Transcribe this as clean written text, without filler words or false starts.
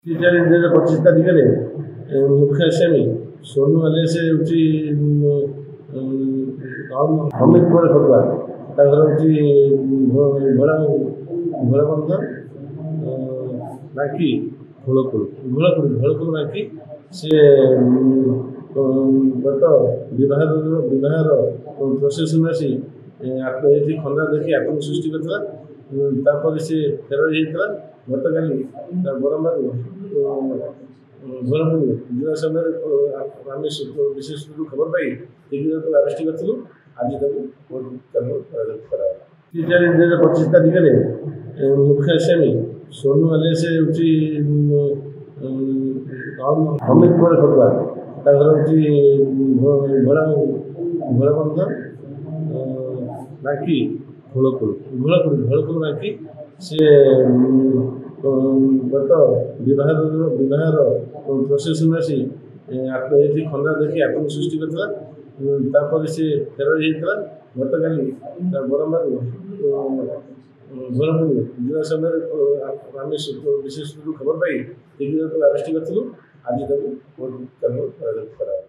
2025 ତାରିଖରେ ମୁଖ୍ୟ ଆସାମୀ ସୋନୁ ଆଲିଆସ ହେଉଛି ଅମିତ କୁମାର ଖଟୁଆ ତା ଘର ହେଉଛି ଭୋଳାବନ୍ଧ ବାଙ୍କି ଘୋଳପୁର ବାଙ୍କି ସେ ଗତ ବିବାହର ପ୍ରୋସେସନ୍ ଆସି ଏଠି ଖଣ୍ଡା ଦେଖି ଆତଙ୍କ ସୃଷ୍ଟି କରିଥିଲା। ତାପରେ ସେ ଫେରାର ହେଇଥିଲା। ଗତକାଲି ବରମ୍ବାରୁ ଘୋଳପୁର ଯିବା ସମୟରେ ଆମେ ବିଶେଷ ଖବର ପାଇ ଶୀଘ୍ର ତାକୁ ଆରେଷ୍ଟ କରିଥିଲୁ। ଆଜି ତାକୁ କରାଗଲା। 2025 ତାରିଖରେ ମୁଖ୍ୟ ଆସାମୀ ସୋନୁ ଆଲିଆସ ହେଉଛି ଅମିତ କୁମାର ଖଟୁଆ ତା ଘର ହେଉଛି ଭୋଳାବନ୍ଧ ବାଙ୍କି ଘୋଳପୁର ବାଙ୍କି ସେ ଗତ ବିବାହର ପ୍ରୋସେସନ୍ ଆସି ଏଠି ଖଣ୍ଡା ଦେଖି ଆତଙ୍କ ସୃଷ୍ଟି କରିଥିଲା। ତାପରେ ସେ ଫେରାର ହେଇଥିଲା। ଗତକାଲି ବରମ୍ବାରୁ ଘୋଳପୁର ଯିବା ସମୟରେ ଆମେ ବିଶେଷ ଖବର ପାଇ ଶୀଘ୍ର ତାକୁ ଆରେଷ୍ଟ କରିଥିଲୁ। ଆଜି ତାକୁ କରାଗଲା।